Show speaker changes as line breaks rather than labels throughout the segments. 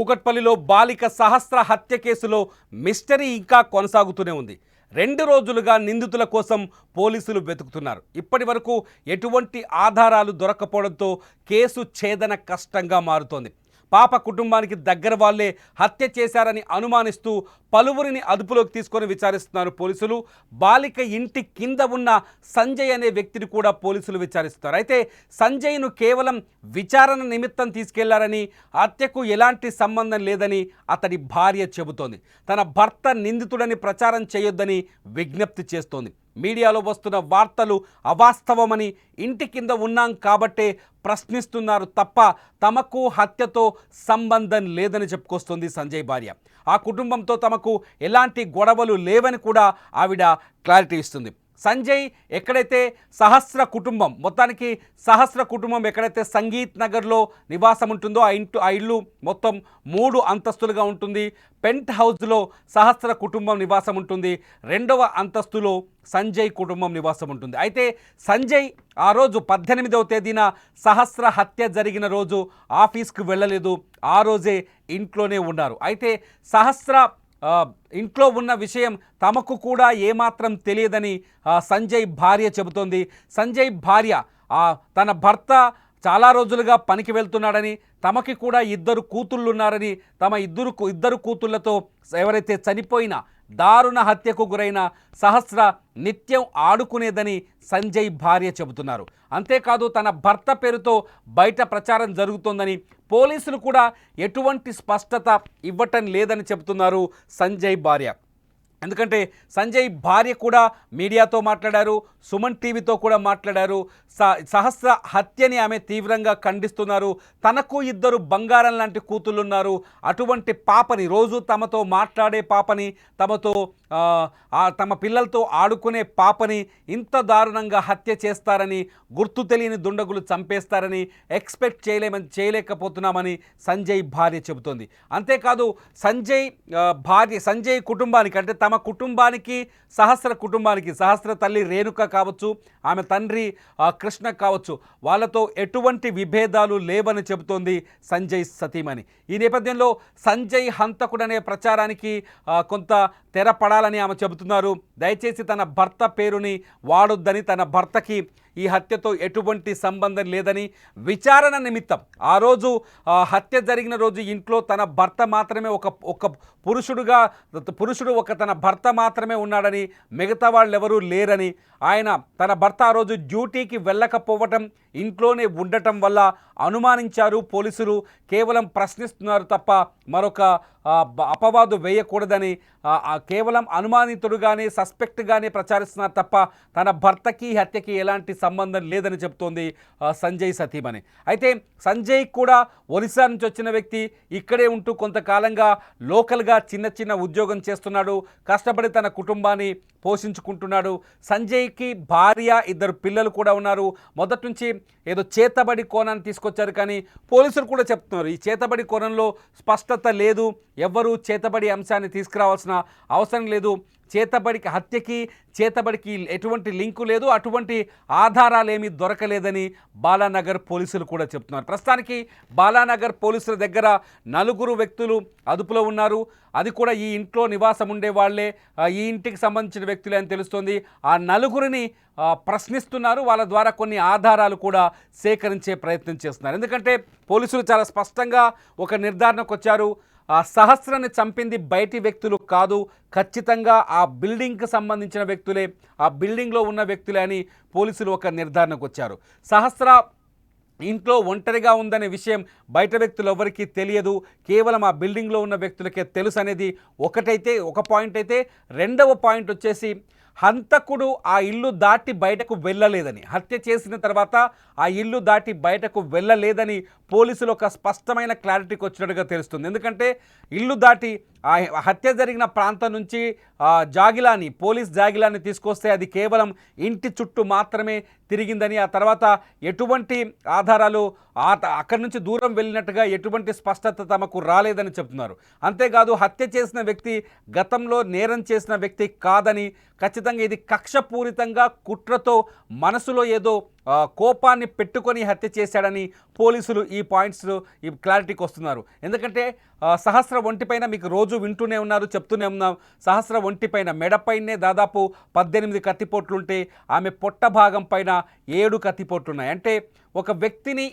కూకట్పల్లిలో బాలిక సహస్ర హత్య కేసులో మిస్టరీ ఇంకా కొనసాగుతూనే ఉంది. 2 రోజులుగా నిందితుల కోసం పోలీసులు వెతుకుతున్నారు. ఇప్పటి వరకు ఎటువంటి ఆధారాలు దొరకపోవడంతో కేసు ఛేదన కష్టంగా మారుతోంది. పాప కుటుంబానికి దగ్గర వాళ్లే హత్య చేశారని అనుమానిస్తూ పలువురిని అదుపులోకి తీసుకొని విచారిస్తున్నారు పోలీసులు. బాలిక ఇంటి కింద ఉన్న సంజయ్ అనే వ్యక్తిని కూడా పోలీసులు విచారిస్తున్నారు. అయితే సంజయ్ను కేవలం విచారణ నిమిత్తం తీసుకెళ్లారని, హత్యకు ఎలాంటి సంబంధం లేదని అతడి భార్య చెబుతోంది. తన భర్త నిందితుడని ప్రచారం చేయొద్దని విజ్ఞప్తి చేస్తోంది. మీడియాలో వస్తున్న వార్తలు అవాస్తవమని, ఇంటి కింద ఉన్నాం కాబట్టే ప్రశ్నిస్తున్నారు తప్ప తమకు హత్యతో సంబంధం లేదని చెప్పుకొస్తుంది సంజయ్ భార్య. ఆ కుటుంబంతో తమకు ఎలాంటి గొడవలు లేవని కూడా ఆవిడ క్లారిటీ ఇస్తుంది. సంజయ్ ఎక్కడైతే సహస్ర కుటుంబం, మొత్తానికి సహస్ర కుటుంబం ఎక్కడైతే సంగీత్ నగర్లో నివాసం ఉంటుందో ఆ ఇల్లు మొత్తం 3 అంతస్తులుగా ఉంటుంది. పెంట్ హౌస్లో సహస్ర కుటుంబం నివాసం ఉంటుంది. 2వ అంతస్తులో సంజయ్ కుటుంబం నివాసం ఉంటుంది. అయితే సంజయ్ ఆ రోజు 18వ తేదీన సహస్ర హత్య జరిగిన రోజు ఆఫీస్కి వెళ్ళలేదు. ఆ రోజే ఇంట్లోనే ఉన్నారు. అయితే సహస్ర ఇంట్లో ఉన్న విషయం తమకు కూడా ఏమాత్రం తెలియదని సంజయ్ భార్య చెబుతోంది. సంజయ్ భార్య తన భర్త చాలా రోజులుగా పనికి వెళ్తున్నాడని, తమకి కూడా 2 కూతుళ్ళున్నారని, తమ ఇద్దరు కూతుళ్లతో ఎవరైతే చనిపోయిన దారుణ హత్యకు గురైన సహస్ర నిత్యం ఆడుకునేదని సంజయ్ భార్య చెబుతున్నారు. అంతేకాదు తన భర్త పేరుతో బయట ప్రచారం జరుగుతోందని, పోలీసులు కూడా ఎటువంటి స్పష్టత ఇవ్వటం లేదని చెబుతున్నారు సంజయ్ భార్య. ఎందుకంటే సంజయ్ భార్య కూడా మీడియాతో మాట్లాడారు, సుమన్ టీవీతో కూడా మాట్లాడారు. సహస్ర హత్యని ఆమె తీవ్రంగా ఖండిస్తున్నారు. తనకు 2 బంగారం లాంటి కూతుళ్ళున్నారు. అటువంటి పాపని, రోజు తమతో మాట్లాడే పాపని, తమ పిల్లలతో ఆడుకునే పాపని ఇంత దారుణంగా హత్య చేస్తారని, గుర్తు తెలియని దుండగులు చంపేస్తారని ఎక్స్పెక్ట్ చేయలేకపోతున్నామని సంజయ్ భార్య చెబుతోంది. అంతేకాదు సంజయ్ కుటుంబానికి, అంటే తమ కుటుంబానికి, సహస్ర కుటుంబానికి, సహస్ర తల్లి రేణుక కావచ్చు, ఆమె తండ్రి కృష్ణ కావచ్చు, వాళ్ళతో ఎటువంటి విభేదాలు లేవని చెబుతోంది సంజయ్ సతీమణి. ఈ నేపథ్యంలో సంజయ్ హంతకుడనే ప్రచారానికి కొంత తెరపడాలని ఆమె చెబుతున్నారు. దయచేసి తన భర్త పేరుని వాడొద్దని, తన భర్తకి ఈ హత్యతో ఎటువంటి సంబంధం లేదని, విచారణ నిమిత్తం ఆ రోజు హత్య జరిగిన రోజు ఇంట్లో తన భర్త మాత్రమే ఒక పురుషుడు తన భర్త మాత్రమే ఉన్నాడని, మిగతా వాళ్ళెవరూ లేరని, తన భర్త ఆ రోజు డ్యూటీకి వెళ్ళకపోవటం, ఇంట్లోనే ఉండటం వల్ల అనుమానించారు పోలీసులు. కేవలం ప్రశ్నిస్తున్నారు తప్ప మరొక అపవాదు వేయకూడదని, కేవలం అనుమానితుడుగానే, సస్పెక్ట్గానే ప్రచారిస్తున్నారు తప్ప తన భర్తకి హత్యకి ఎలాంటి సంబంధం లేదని చెప్తోంది సంజయ్ సతీమణి. అయితే సంజయ్ కూడా ఒరిస్సా నుంచి వచ్చిన వ్యక్తి, ఇక్కడే ఉంటూ కొంతకాలంగా లోకల్గా చిన్న ఉద్యోగం చేస్తున్నాడు. కష్టపడి తన కుటుంబాన్ని పోషించుకుంటున్నాడు. సంజయ్కి భార్య, 2 పిల్లలు కూడా ఉన్నారు. మొదటి నుంచి ఏదో చేతబడి కోణాన్ని తీసుకొచ్చారు, కానీ పోలీసులు కూడా చెప్తున్నారు ఈ చేతబడి కోణంలో స్పష్టత లేదు, ఎవ్వరూ చేతబడి అంశాన్ని తీసుకురావాల్సిన అవసరం లేదు, చేతబడికి ఎటువంటి లింకు లేదు, అటువంటి ఆధారాలు ఏమీ దొరకలేదని బాలానగర్ పోలీసులు కూడా చెప్తున్నారు. ప్రస్తుతానికి బాలానగర్ పోలీసుల దగ్గర 4 వ్యక్తులు అదుపులో ఉన్నారు. అది కూడా ఈ ఇంట్లో నివాసం ఉండే వాళ్లే, ఈ ఇంటికి సంబంధించిన వ్యక్తులే అని తెలుస్తోంది. ఆ 4ని ప్రశ్నిస్తున్నారు. వాళ్ళ ద్వారా కొన్ని ఆధారాలు కూడా సేకరించే ప్రయత్నం చేస్తున్నారు. ఎందుకంటే పోలీసులు చాలా స్పష్టంగా ఒక నిర్ధారణకు వచ్చారు. సహస్రని చంపింది బయటి వ్యక్తులు కాదు, ఖచ్చితంగా ఆ బిల్డింగ్కి సంబంధించిన వ్యక్తులే, ఆ బిల్డింగ్లో ఉన్న వ్యక్తులే అని పోలీసులు ఒక నిర్ధారణకు వచ్చారు. సహస్ర ఇంట్లో ఒంటరిగా ఉందనే విషయం బయట వ్యక్తులు ఎవరికీ తెలియదు, కేవలం ఆ బిల్డింగ్లో ఉన్న వ్యక్తులకే తెలుసు అనేది ఒక పాయింట్ అయితే, 2వ పాయింట్ వచ్చేసి హంతకుడు ఆ ఇల్లు దాటి బయటకు వెళ్ళలేదని, హత్య చేసిన తర్వాత ఆ ఇల్లు దాటి బయటకు వెళ్ళలేదని పోలీసులు ఒక స్పష్టమైన క్లారిటీకి వచ్చినట్టుగా తెలుస్తుంది. ఎందుకంటే ఇల్లు దాటి ఆ హత్య జరిగిన ప్రాంతం నుంచి పోలీస్ జాగిలాన్ని తీసుకొస్తే అది కేవలం ఇంటి చుట్టూ మాత్రమే తిరిగిందని, ఆ తర్వాత ఎటువంటి ఆధారాలు అక్కడి నుంచి దూరం వెళ్ళినట్టుగా ఎటువంటి స్పష్టత తమకు రాలేదని చెప్తున్నారు. అంతేకాదు హత్య చేసిన వ్యక్తి గతంలో నేరం చేసిన వ్యక్తి కాదని, ఖచ్చితంగా ఖచ్చితంగా ఇది కక్షపూరితంగా కుట్రతో మనసులో ఏదో కోపాన్ని పెట్టుకొని హత్య చేశాడని పోలీసులు ఈ పాయింట్స్ ఈ క్లారిటీకి వస్తున్నారు. ఎందుకంటే సహస్ర ఒంటిపైన మీకు రోజు వింటూనే ఉన్నారు, చెప్తూనే ఉన్నాం. సహస్ర ఒంటిపైన మెడపైనే దాదాపు 18 కత్తిపోట్లుంటే ఆమె పొట్ట భాగం పైన 7 కత్తిపోట్లున్నాయి. అంటే ఒక వ్యక్తిని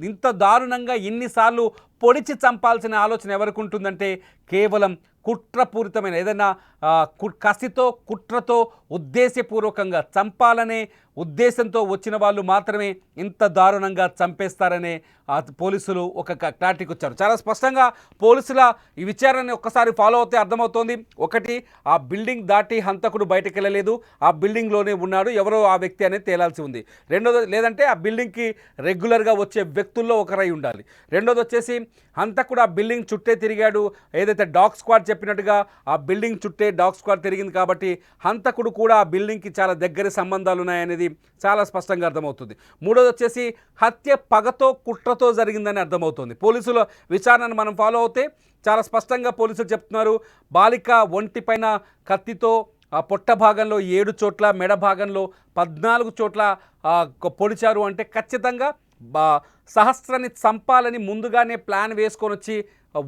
ఇంత దారుణంగా ఇన్నిసార్లు పొడిచి చంపాల్సిన ఆలోచన ఎవరికి ఉంటుందంటే కేవలం కుట్రపూరితమైన ఏదైనా కసితో కుట్రతో ఉద్దేశపూర్వకంగా చంపాలనే ఉద్దేశంతో వచ్చిన వాళ్ళు మాత్రమే ఇంత దారుణంగా చంపేస్తారనే పోలీసులు ఒక క్లారిటీకి వచ్చారు. చాలా స్పష్టంగా పోలీసుల ఈ విచారణని ఒక్కసారి ఫాలో అవుతే అర్థమవుతోంది. ఒకటి, ఆ బిల్డింగ్ దాటి హంతకుడు బయటకు వెళ్ళలేదు, ఆ బిల్డింగ్లోనే ఉన్నాడు, ఎవరో ఆ వ్యక్తి అనేది తేలాల్సి ఉంది. రెండోది, లేదంటే ఆ బిల్డింగ్కి రెగ్యులర్గా వచ్చే వ్యక్తుల్లో ఒకరై ఉండాలి. రెండోది వచ్చేసి హంతకుడు ఆ బిల్డింగ్ చుట్టే తిరిగాడు, ఏదైతే డాగ్ స్క్వాడ్ చెప్పినట్టుగా ఆ బిల్డింగ్ చుట్టే డాగ్ స్క్వాడ్ తిరిగింది కాబట్టి హంతకుడు కూడా ఆ బిల్డింగ్కి చాలా దగ్గర సంబంధాలు ఉన్నాయనేది చాలా స్పష్టంగా అర్థమవుతుంది. మూడోది వచ్చేసి హత్య పగతో కుట్రతో జరిగిందని అర్థమవుతుంది. పోలీసుల విచారణను మనం ఫాలో అవుతే చాలా స్పష్టంగా పోలీసులు చెప్తున్నారు. బాలిక ఒంటిపైన కత్తితో పొట్ట భాగంలో 7 చోట్ల, మెడ భాగంలో 14 చోట్ల పొడిచారు. అంటే ఖచ్చితంగా సహస్రాన్ని చంపాలని ముందుగానే ప్లాన్ వేసుకొని వచ్చి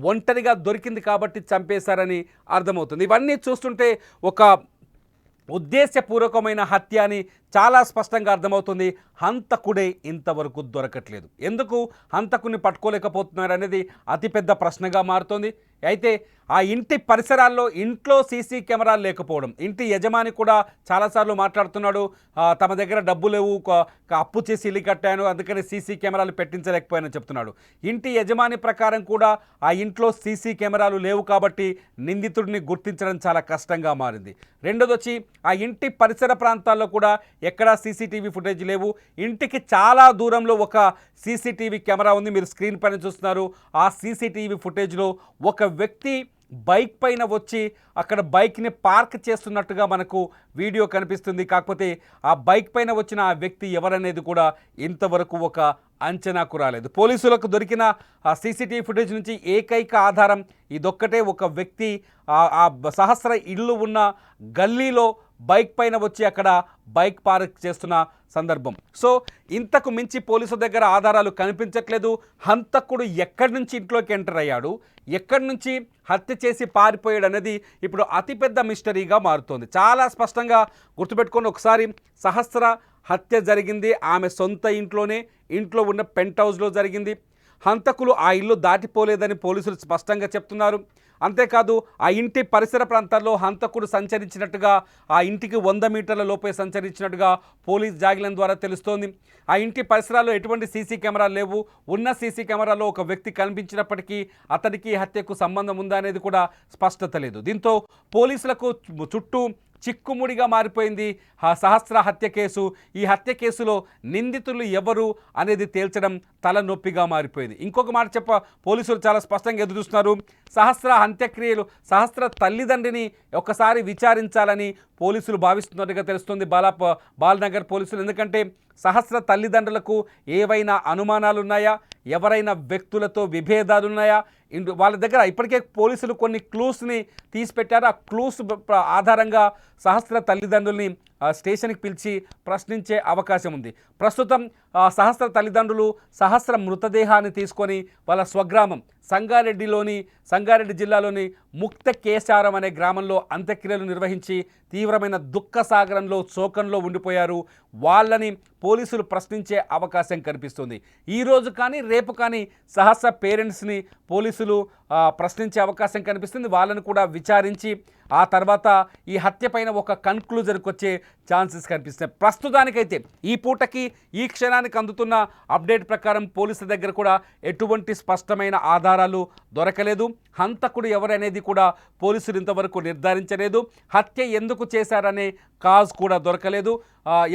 ఒంటరిగా దొరికింది కాబట్టి చంపేశారని అర్థమవుతుంది. ఇవన్నీ చూస్తుంటే ఒక ఉద్దేశపూర్వకమైన హత్య అని చాలా స్పష్టంగా అర్థమవుతుంది. హంతకుడే ఇంతవరకు దొరకట్లేదు. ఎందుకు హంతకుని పట్టుకోలేకపోతున్నారు అనేది అతిపెద్ద ప్రశ్నగా మారుతోంది. అయితే ఆ ఇంటి పరిసరాల్లో ఇంట్లో సీసీ కెమెరాలు లేకపోవడం, ఇంటి యజమాని కూడా చాలాసార్లు మాట్లాడుతున్నాడు, తమ దగ్గర డబ్బు లేవు, అప్పు చేసి ఇల్లు కట్టాను, అందుకని సీసీ కెమెరాలు పెట్టించలేకపోయానని చెప్తున్నాడు. ఇంటి యజమాని ప్రకారం కూడా ఆ ఇంట్లో సీసీ కెమెరాలు లేవు కాబట్టి నిందితుడిని గుర్తించడం చాలా కష్టంగా మారింది. రెండోది వచ్చి ఆ ఇంటి పరిసర ప్రాంతాల్లో కూడా ఎక్కడా సీసీటీవీ ఫుటేజ్ లేవు. ఇంటికి చాలా దూరంలో ఒక సీసీటీవీ కెమెరా ఉంది, మీరు స్క్రీన్ పైన చూస్తున్నారు. ఆ సీసీటీవీ ఫుటేజ్లో ఒక వ్యక్తి బైక్ పైన వచ్చి అక్కడ బైక్ని పార్క్ చేస్తున్నట్టుగా మనకు వీడియో కనిపిస్తుంది. కాకపోతే ఆ బైక్ పైన వచ్చిన ఆ వ్యక్తి ఎవరనేది కూడా ఇంతవరకు ఒక అంచనాకు రాలేదు. పోలీసులకు దొరికిన ఆ సీసీటీవీ ఫుటేజ్ నుంచి ఏకైక ఆధారం ఇదొక్కటే. ఒక వ్యక్తి ఆ సహస్ర ఇల్లు ఉన్న గల్లీలో బైక్ పైన వచ్చి అక్కడ బైక్ పార్క్ చేస్తున్న సందర్భం. సో ఇంతకు మించి పోలీసుల దగ్గర ఆధారాలు కనిపించట్లేదు. హంతకుడు ఎక్కడి నుంచి ఇంట్లోకి ఎంటర్ అయ్యాడు, ఎక్కడి నుంచి హత్య చేసి పారిపోయాడు అనేది ఇప్పుడు అతిపెద్ద మిస్టరీగా మారుతోంది. చాలా స్పష్టంగా గుర్తుపెట్టుకొని ఒకసారి సహస్ర హత్య జరిగింది ఆమె సొంత ఇంట్లోనే, ఇంట్లో ఉన్న పెంట్ హౌస్లో జరిగింది. హంతకులు ఆ ఇల్లు దాటిపోలేదని పోలీసులు స్పష్టంగా చెప్తున్నారు. అంతేకాదు ఆ ఇంటి పరిసర ప్రాంతాల్లో హంతకుడు సంచరించినట్టుగా, ఆ ఇంటికి 100 మీటర్ల లోపే సంచరించినట్టుగా పోలీస్ జాగిలం ద్వారా తెలుస్తోంది. ఆ ఇంటి పరిసరాల్లో ఎటువంటి సీసీ కెమెరాలు లేవు. ఉన్న సీసీ కెమెరాలో ఒక వ్యక్తి కనిపించినప్పటికీ అతనికి హత్యకు సంబంధం ఉందా అనేది కూడా స్పష్టత లేదు. దీంతో పోలీసులకు చుట్టూ చిక్కుముడిగా మారిపోయింది ఆ సహస్ర హత్య కేసు. ఈ హత్య కేసులో నిందితులు ఎవరు అనేది తేల్చడం తలనొప్పిగా మారిపోయింది. ఇంకొక మాట పోలీసులు చాలా స్పష్టంగా ఎదురుస్తున్నారు. సహస్ర అంత్యక్రియలు, సహస్ర తల్లిదండ్రిని ఒకసారి విచారించాలని పోలీసులు భావిస్తున్నట్టుగా తెలుస్తుంది బాలనగర్ పోలీసులు. ఎందుకంటే సహస్ర తల్లిదండ్రులకు ఏవైనా అనుమానాలు ఉన్నాయా, ఎవరైనా వ్యక్తులతో విభేదాలు ఉన్నాయా, వాళ్ళ దగ్గర ఇప్పటికే పోలీసులు కొన్ని క్లూస్ని తీసిపెట్టారు. ఆ క్లూస్ ఆధారంగా సహస్ర తల్లిదండ్రుల్ని స్టేషన్కి పిలిచి ప్రశ్నించే అవకాశం ఉంది. ప్రస్తుతం సహస్ర తల్లిదండ్రులు సహస్ర మృతదేహాన్ని తీసుకొని వాళ్ళ స్వగ్రామం సంగారెడ్డి జిల్లాలోని ముక్త కేశారం అనే గ్రామంలో అంత్యక్రియలు నిర్వహించి తీవ్రమైన దుఃఖ సాగరంలో శోకంలో ఉండిపోయారు. వాళ్ళని పోలీసులు ప్రశ్నించే అవకాశం కనిపిస్తుంది. ఈరోజు కానీ రేపు కానీ సహస్ర పేరెంట్స్ని పోలీసులు ప్రశ్నించే అవకాశం కనిపిస్తుంది. వాళ్ళని కూడా విచారించి ఆ తర్వాత ఈ హత్య పైన ఒక కన్క్లూజన్కి వచ్చే ఛాన్సెస్ కనిపిస్తున్నాయి. ప్రస్తుతానికైతే ఈ పూటకి ఈ క్షణానికి అందుతున్న అప్డేట్ ప్రకారం పోలీసుల దగ్గర కూడా ఎటువంటి స్పష్టమైన ఆధారాలు దొరకలేదు. హంతకుడు ఎవరనేది కూడా పోలీసులు ఇంతవరకు నిర్ధారించలేదు. హత్య ఎందుకు చేశారనే కాజ్ కూడా దొరకలేదు.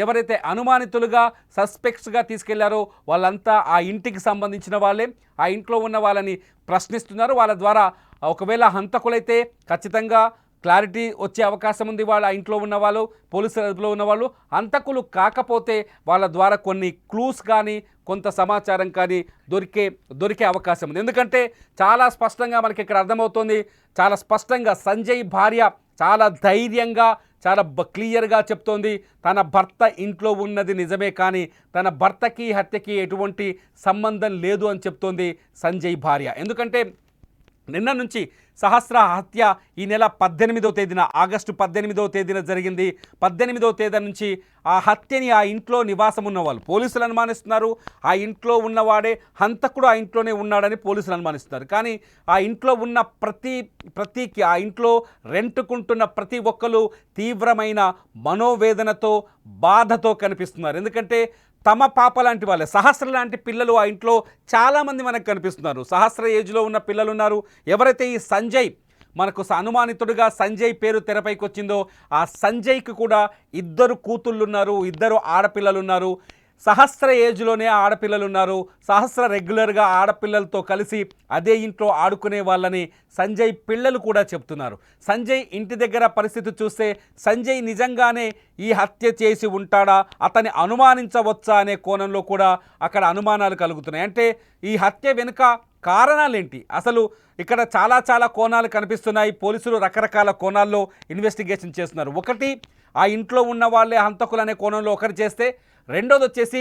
ఎవరైతే అనుమానితులుగా సస్పెక్ట్స్గా తీసుకెళ్లారో వాళ్ళంతా ఆ ఇంటికి సంబంధించిన వాళ్ళే. ఆ ఇంట్లో ఉన్న వాళ్ళని ప్రశ్నిస్తున్నారు. వాళ్ళ ద్వారా ఒకవేళ హంతకులైతే ఖచ్చితంగా క్లారిటీ వచ్చే అవకాశం ఉంది. వాళ్ళ ఇంట్లో ఉన్నవాళ్ళు, పోలీసుల అదుపులో ఉన్నవాళ్ళు. హంతకులు కాకపోతే వాళ్ళ ద్వారా కొన్ని క్లూస్ కానీ కొంత సమాచారం కానీ దొరికే అవకాశం ఉంది. ఎందుకంటే చాలా స్పష్టంగా మనకి ఇక్కడ అర్థమవుతోంది. చాలా స్పష్టంగా సంజయ్ భార్య చాలా ధైర్యంగా చాలా క్లియర్గా చెప్తోంది. తన భర్త ఇంట్లో ఉన్నది నిజమే, కానీ తన భర్తకి హత్యకి ఎటువంటి సంబంధం లేదు అని చెప్తోంది సంజయ్ భార్య. ఎందుకంటే నిన్న నుంచి సహస్ర హత్య ఈ నెల 18వ తేదీన, ఆగస్టు 18వ తేదీన జరిగింది. 18వ తేదీ నుంచి ఆ హత్యని ఆ ఇంట్లో నివాసం ఉన్నవాళ్ళు పోలీసులు అనుమానిస్తున్నారు. ఆ ఇంట్లో ఉన్నవాడే హంతకుడు ఆ ఇంట్లోనే ఉన్నాడని పోలీసులు అనుమానిస్తున్నారు. కానీ ఆ ఇంట్లో ఉన్న ప్రతి ఆ ఇంట్లో రెంటుకుంటున్న ప్రతి ఒక్కరు తీవ్రమైన మనోవేదనతో, బాధతో కనిపిస్తున్నారు. ఎందుకంటే తమ పాప లాంటి వాళ్ళే, సహస్ర లాంటి పిల్లలు ఆ ఇంట్లో చాలామంది మనకు కనిపిస్తున్నారు. సహస్ర ఏజ్లో ఉన్న పిల్లలు ఉన్నారు. ఎవరైతే ఈ సంజయ్ మనకు అనుమానితుడిగా సంజయ్ పేరు తెరపైకి వచ్చిందో ఆ సంజయ్కి కూడా 2 కూతుళ్ళు ఉన్నారు, 2 ఆడపిల్లలు ఉన్నారు. సహస్ర ఏజ్లోనే ఆడపిల్లలు ఉన్నారు. సహస్ర రెగ్యులర్గా ఆడపిల్లలతో కలిసి అదే ఇంట్లో ఆడుకునే వాళ్ళని సంజయ్ పిల్లలు కూడా చెప్తున్నారు. సంజయ్ ఇంటి దగ్గర పరిస్థితి చూస్తే సంజయ్ నిజంగానే ఈ హత్య చేసి ఉంటాడా, అతన్ని అనుమానించవచ్చా అనే కోణంలో కూడా అక్కడ అనుమానాలు కలుగుతున్నాయి. అంటే ఈ హత్య వెనుక కారణాలేంటి, అసలు ఇక్కడ చాలా కోణాలు కనిపిస్తున్నాయి. పోలీసులు రకరకాల కోణాల్లో ఇన్వెస్టిగేషన్ చేస్తున్నారు. ఒకటి, ఆ ఇంట్లో ఉన్న వాళ్ళే హంతకులు అనే కోణంలో ఒకటి చేస్తే, రెండోది వచ్చేసి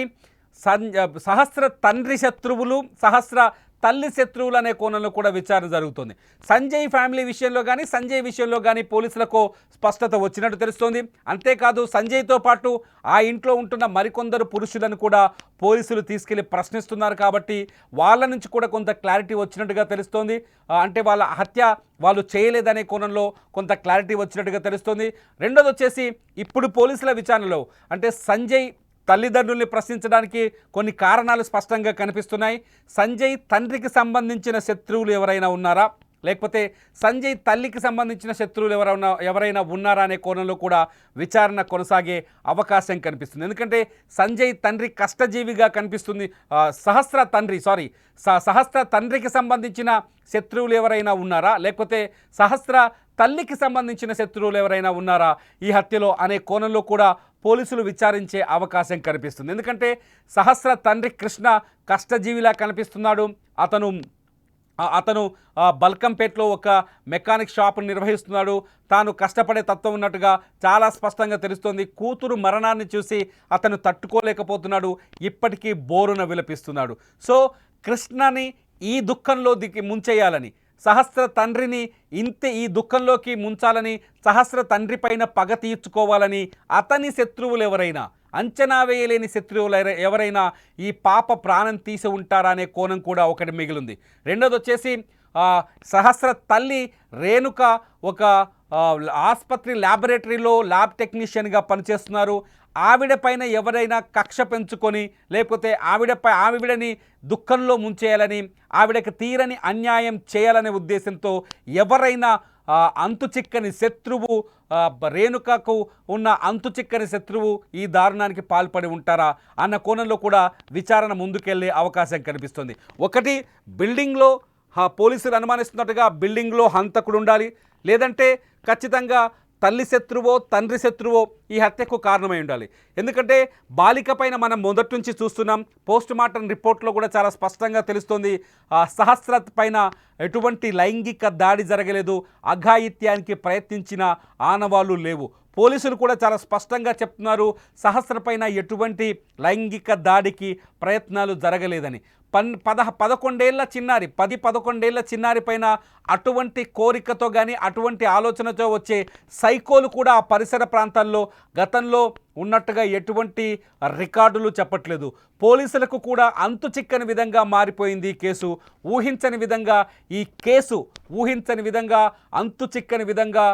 సహస్ర తండ్రి శత్రువులు, సహస్ర తల్లి శత్రువులు అనే కోణంలో కూడా విచారణ జరుగుతుంది. సంజయ్ ఫ్యామిలీ విషయంలో కానీ సంజయ్ విషయంలో కానీ పోలీసులకు స్పష్టత వచ్చినట్టు తెలుస్తోంది. అంతేకాదు సంజయ్తో పాటు ఆ ఇంట్లో ఉంటున్న మరికొందరు పురుషులను కూడా పోలీసులు తీసుకెళ్లి ప్రశ్నిస్తున్నారు. కాబట్టి వాళ్ళ నుంచి కూడా కొంత క్లారిటీ వచ్చినట్టుగా తెలుస్తోంది. అంటే వాళ్ళ హత్య వాళ్ళు చేయలేదనే కోణంలో కొంత క్లారిటీ వచ్చినట్టుగా తెలుస్తోంది. రెండోది వచ్చేసి ఇప్పుడు పోలీసుల విచారణలో అంటే సంజయ్ తల్లిదండ్రుల్ని ప్రశ్నించడానికి కొన్ని కారణాలు స్పష్టంగా కనిపిస్తున్నాయి. సంజయ్ తండ్రికి సంబంధించిన శత్రువులు ఎవరైనా ఉన్నారా, లేకపోతే సంజయ్ తల్లికి సంబంధించిన శత్రువులు ఎవరైనా ఉన్నారా అనే కోణంలో కూడా విచారణ కొనసాగే అవకాశం కనిపిస్తుంది. ఎందుకంటే సంజయ్ తండ్రి కష్టజీవిగా కనిపిస్తుంది. సహస్ర తండ్రికి సంబంధించిన శత్రువులు ఎవరైనా ఉన్నారా, లేకపోతే సహస్ర తల్లికి సంబంధించిన శత్రువులు ఎవరైనా ఉన్నారా ఈ హత్యలో అనే కోణంలో కూడా పోలీసులు విచారించే అవకాశం కనిపిస్తుంది. ఎందుకంటే సహస్ర తండ్రి కృష్ణ కష్టజీవిలా కనిపిస్తున్నాడు. అతను బల్కంపేట్లో ఒక మెకానిక్ షాప్ను నిర్వహిస్తున్నాడు. తాను కష్టపడే తత్వం ఉన్నట్టుగా చాలా స్పష్టంగా తెలుస్తోంది. కూతురు మరణాన్ని చూసి అతను తట్టుకోలేకపోతున్నాడు. ఇప్పటికీ బోరున విలపిస్తున్నాడు. సో కృష్ణని ఈ దుఃఖంలో ముంచేయాలని, సహస్ర తండ్రిని ఈ దుఃఖంలోకి ముంచాలని, సహస్ర తండ్రి పైన పగ తీర్చుకోవాలని అతని శత్రువులు ఎవరైనా, అంచనా వేయలేని శత్రువులు ఎవరైనా ఈ పాప ప్రాణం తీసి ఉంటారా అనే కోణం కూడా ఒకటి మిగిలింది. రెండోది వచ్చేసి సహస్ర తల్లి రేణుక ఒక ఆసుపత్రి ల్యాబొరేటరీలో ల్యాబ్ టెక్నీషియన్గా పనిచేస్తున్నారు. ఆవిడ పైన ఎవరైనా కక్ష పెంచుకొని, లేకపోతే ఆవిడని దుఃఖంలో ముంచేయాలని, ఆవిడకి తీరని అన్యాయం చేయాలనే ఉద్దేశంతో ఎవరైనా అంతుచిక్కని శత్రువు, రేణుకకు ఉన్న అంతుచిక్కని శత్రువు ఈ దారుణానికి పాల్పడి ఉంటారా అన్న కోణంలో కూడా విచారణ ముందుకెళ్లే అవకాశం కనిపిస్తుంది. ఒకటి, బిల్డింగ్లో పోలీసులు అనుమానిస్తున్నట్టుగా బిల్డింగ్లో హంతకుడు ఉండాలి, లేదంటే ఖచ్చితంగా తల్లి శత్రువో తండ్రి శత్రువో ఈ హత్యకు కారణమై ఉండాలి. ఎందుకంటే బాలిక పైన మనం మొదటి నుంచి చూస్తున్నాం. పోస్ట్ మార్టం రిపోర్ట్లో కూడా చాలా స్పష్టంగా తెలుస్తోంది. సహస్ర పైన ఎటువంటి లైంగిక దాడి జరగలేదు, అఘాయిత్యానికి ప్రయత్నించిన ఆనవాళ్ళు లేవు. పోలీసులు కూడా చాలా స్పష్టంగా చెప్తున్నారు, సహస్ర పైన ఎటువంటి లైంగిక దాడికి ప్రయత్నాలు జరగలేదని. 11 ఏళ్ల చిన్నారి పైన అటువంటి కోరికతో కానీ అటువంటి ఆలోచనతో వచ్చే సైకోలు కూడా ఆ పరిసర ప్రాంతాల్లో గతంలో ఉన్నట్టుగా ఎటువంటి రికార్డులు చెప్పట్లేదు. పోలీసులకు కూడా అంతు చిక్కని విధంగా మారిపోయింది ఈ కేసు. ఊహించని విధంగా అంతు చిక్కని విధంగా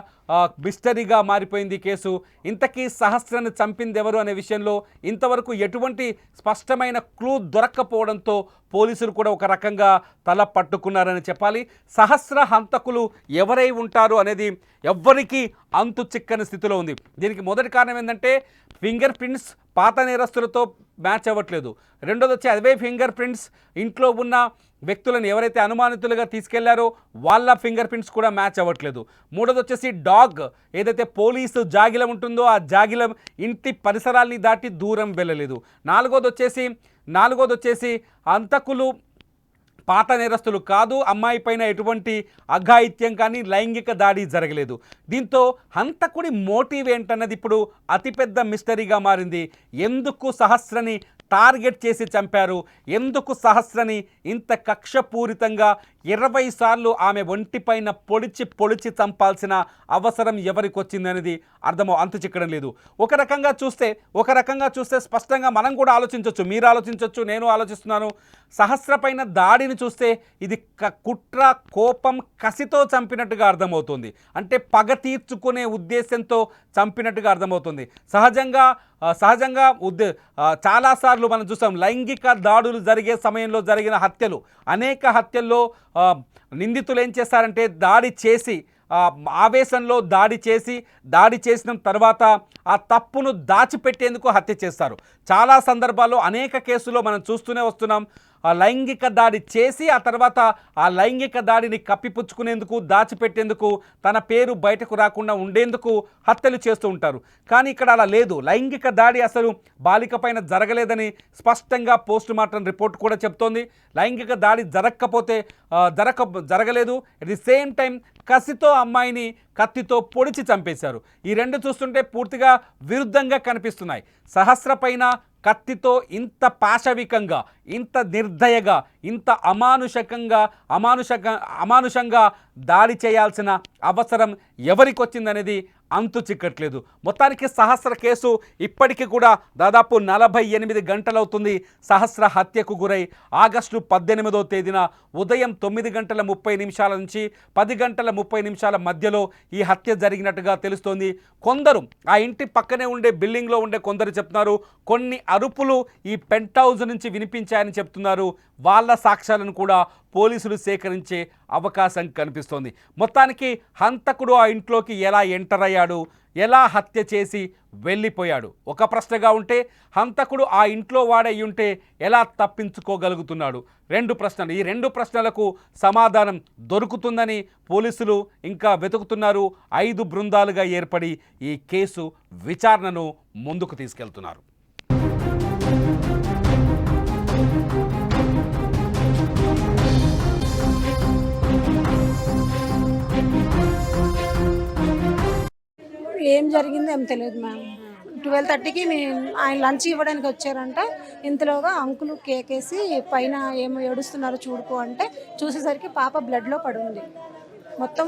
మిస్టరీగా మారిపోయింది కేసు. ఇంతకీ సహస్రను చంపింది ఎవరు అనే విషయంలో ఇంతవరకు ఎటువంటి స్పష్టమైన క్లూ దొరక్కపోవడంతో పోలీసులు కూడా ఒక రకంగా తల పట్టుకున్నారని చెప్పాలి. సహస్ర హంతకులు ఎవరై ఉంటారు అనేది ఎవ్వరికీ అంతు చిక్కని స్థితిలో ఉంది. దీనికి మొదటి కారణం ఏంటంటే ఫింగర్ ప్రింట్స్ పాత నేరస్తులతో మ్యాచ్ అవ్వట్లేదు. రెండోది వచ్చి అదే ఫింగర్ ప్రింట్స్ ఇంట్లో ఉన్న వ్యక్తులను ఎవరైతే అనుమానితులుగా తీసుకెళ్లారో వాళ్ళ ఫింగర్ ప్రింట్స్ కూడా మ్యాచ్ అవ్వట్లేదు. మూడోది వచ్చేసి డాగ్ ఏదైతే పోలీసు జాగిలం ఉంటుందో ఆ జాగిలం ఇంటి పరిసరాల్ని దాటి దూరం వెళ్ళలేదు. నాలుగోది వచ్చేసి హంతకులు పాత నేరస్తులు కాదు, అమ్మాయి పైన ఎటువంటి అఘాయిత్యం కానీ లైంగిక దాడి జరగలేదు. దీంతో హంతకుడి మోటివ్ ఏంటన్నది ఇప్పుడు అతిపెద్ద మిస్టరీగా మారింది. ఎందుకు సహస్రని టార్గెట్ చేసి చంపారు, ఎందుకు సహస్రని ఇంత కక్షపూరితంగా 20 సార్లు ఆమె ఒంటిపైన పొడిచి చంపాల్సిన అవసరం ఎవరికి వచ్చిందనేది అంతు చిక్కడం లేదు. ఒక రకంగా చూస్తే స్పష్టంగా మనం కూడా ఆలోచించవచ్చు, మీరు ఆలోచించవచ్చు, నేను ఆలోచిస్తున్నాను. సహస్ర పైన దాడిని చూస్తే ఇది కుట్ర, కోపం, కసితో చంపినట్టుగా అర్థమవుతుంది. అంటే పగ తీర్చుకునే ఉద్దేశంతో చంపినట్టుగా అర్థమవుతుంది. సహజంగా చాలాసార్లు మనం చూసాం లైంగిక దాడులు జరిగే సమయంలో జరిగిన హత్యలు, అనేక హత్యల్లో నిందితులు ఏం చేస్తారంటే దాడి చేసి ఆవేశంలో దాడి చేసిన తర్వాత ఆ తప్పును దాచిపెట్టేందుకు హత్య చేస్తారు. చాలా సందర్భాల్లో అనేక కేసుల్లో మనం చూస్తూనే వస్తున్నాం. లైంగిక దాడి చేసి ఆ తర్వాత ఆ లైంగిక దాడిని కప్పిపుచ్చుకునేందుకు, దాచిపెట్టేందుకు, తన పేరు బయటకు రాకుండా ఉండేందుకు హత్యలు చేస్తూ ఉంటారు. కానీ ఇక్కడ అలా లేదు. లైంగిక దాడి అసలు బాలిక పైన జరగలేదని స్పష్టంగా పోస్ట్ మార్టం రిపోర్ట్ కూడా చెప్తోంది. లైంగిక దాడి జరగలేదు. అట్ ది సేమ్ టైం కసితో అమ్మాయిని కత్తితో పొడిచి చంపేశారు. ఈ రెండు చూస్తుంటే పూర్తిగా విరుద్ధంగా కనిపిస్తున్నాయి. సహస్ర పైన కత్తితో ఇంత పాశవికంగా, ఇంత నిర్దయగా, ఇంత అమానుషంగా దాడి చేయాల్సిన అవసరం ఎవరికొచ్చిందనేది అంతు చిక్కట్లేదు. మొత్తానికి సహస్ర కేసు ఇప్పటికీ కూడా దాదాపు 48 గంటలవుతుంది సహస్ర హత్యకు గురై. ఆగస్టు 18వ తేదీన ఉదయం 9:30 నుంచి 10:30 మధ్యలో ఈ హత్య జరిగినట్టుగా తెలుస్తోంది. కొందరు ఆ ఇంటి పక్కనే ఉండే బిల్డింగ్లో ఉండే కొందరు చెప్తున్నారు, కొన్ని అరుపులు ఈ పెంట్ హౌస్ నుంచి వినిపించాయని చెప్తున్నారు. వాళ్ళ సాక్ష్యాలను కూడా పోలీసులు సేకరించే అవకాశం కనిపిస్తోంది. మొత్తానికి హంతకుడు ఆ ఇంట్లోకి ఎలా ఎంటర్ అయ్యాడు, ఎలా హత్య చేసి వెళ్ళిపోయాడు ఒక ప్రశ్నగా ఉంటే, హంతకుడు ఆ ఇంట్లో వాడై ఉంటే ఎలా తప్పించుకోగలుగుతున్నాడు? 2 ప్రశ్నలు. ఈ 2 ప్రశ్నలకు సమాధానం దొరుకుతుందని పోలీసులు ఇంకా వెతుకుతున్నారు. 5 బృందాలుగా ఏర్పడి ఈ కేసు విచారణను ముందుకు తీసుకెళ్తున్నారు.
ఏం జరిగిందో ఏం తెలియదు మ్యామ్. 12:30కి ఆయన లంచ్ ఇవ్వడానికి వచ్చారంట. ఇంతలోగా అంకులు కేకేసి పైన ఏమో ఏడుస్తున్నారు చూడుకో అంటే చూసేసరికి పాప బ్లడ్లో పడి ఉంది. మొత్తం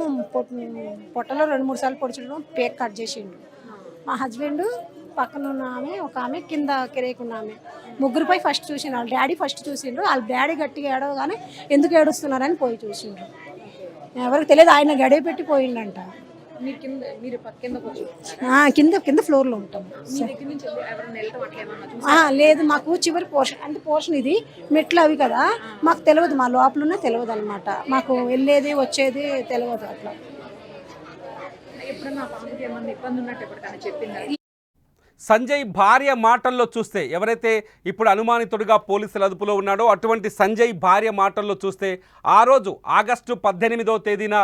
పొట్టలో 2-3 సార్లు పొడిచడం, పేక్ కట్ చేసిండు. మా హస్బెండ్ పక్కన ఉన్న ఒక ఆమె కింద కిరేకున్న ఆమె, ముగ్గురిపై ఫస్ట్ చూసిండు. వాళ్ళ డాడీ ఫస్ట్ చూసిండ్రు. వాళ్ళ డాడీ గట్టిగా ఏడవగానే ఎందుకు ఏడుస్తున్నారని పోయి చూసిండ్రు. ఎవరికి తెలియదు, ఆయన గడియ పెట్టి పోయిండంట. కింద ఫ్లోర్లో ఉంటాం. లేదు, మాకు చివరి పోర్షన్ అంటే పోర్షన్ ఇది మెట్లు అవి కదా, మాకు తెలియదు, మా లోపలనే తెలియదు అనమాట. మాకు వెళ్ళేది వచ్చేది తెలియదు. అట్లా
సంజయ్ భార్య మాటల్లో చూస్తే, ఎవరైతే ఇప్పుడు అనుమానితుడిగా పోలీసుల అదుపులో ఉన్నాడో అటువంటి సంజయ్ భార్య మాటల్లో చూస్తే, ఆ రోజు ఆగస్టు 18వ తేదీన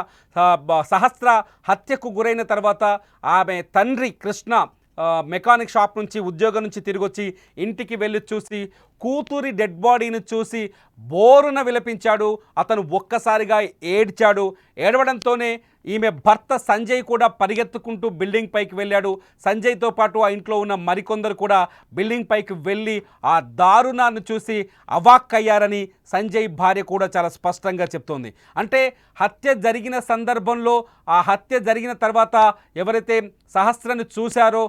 సహస్ర హత్యకు గురైన తర్వాత ఆమె తండ్రి కృష్ణ మెకానిక్ షాప్ నుంచి ఉద్యోగం నుంచి తిరిగి వచ్చి ఇంటికి వెళ్ళి చూసి కూతురి డెడ్ బాడీని చూసి బోరున విలపించాడు. అతను ఒక్కసారిగా ఏడ్చాడు. ఏడవడంతోనే ఈమె భర్త సంజయ్ కూడా పరిగెత్తుకుంటూ బిల్డింగ్ పైకి వెళ్ళాడు. సంజయ్తో పాటు ఆ ఇంట్లో ఉన్న మరికొందరు కూడా బిల్డింగ్ పైకి వెళ్ళి ఆ దారుణాన్ని చూసి అవాక్కయ్యారని సంజయ్ భార్య కూడా చాలా స్పష్టంగా చెప్తోంది. అంటే హత్య జరిగిన సందర్భంలో, ఆ హత్య జరిగిన తర్వాత ఎవరైతే సహస్రను చూశారో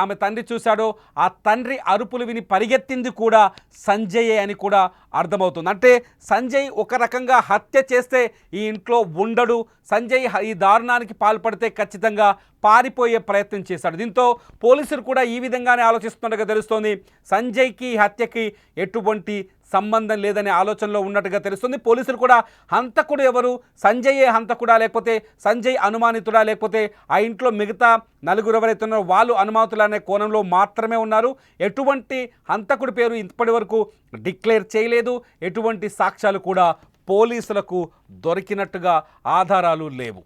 ఆమె తండ్రి చూశాడో, ఆ తండ్రి అరుపులు విని పరిగెత్తింది కూడా సంజయే అని కూడా అర్థమవుతుంది. అంటే సంజయ్ ఒక రకంగా హత్య చేస్తే ఈ ఇంట్లో ఉండడు. సంజయ్ ఈ దారుణానికి పాల్పడితే ఖచ్చితంగా పారిపోయే ప్రయత్నం చేశాడు. దీంతో పోలీసులు కూడా ఈ విధంగానే ఆలోచిస్తున్నట్టుగా తెలుస్తోంది. సంజయ్కి హత్యకి ఎటువంటి సంబంధం లేదనే ఆలోచనలో ఉన్నట్టుగా తెలుస్తుంది. పోలీసులు కూడా హంతకుడు ఎవరు, సంజయే హంతకుడా, లేకపోతే సంజయ్ అనుమానితుడా, లేకపోతే ఆ ఇంట్లో మిగతా నలుగురు ఎవరైతే ఉన్నారో వాళ్ళు అనుమానితులు అనే కోణంలో మాత్రమే ఉన్నారు. ఎటువంటి హంతకుడి పేరు ఇప్పటి వరకు డిక్లేర్ చేయలేదు. ఎటువంటి సాక్ష్యాలు కూడా పోలీసులకు దొరికినట్టుగా ఆధారాలు లేవు.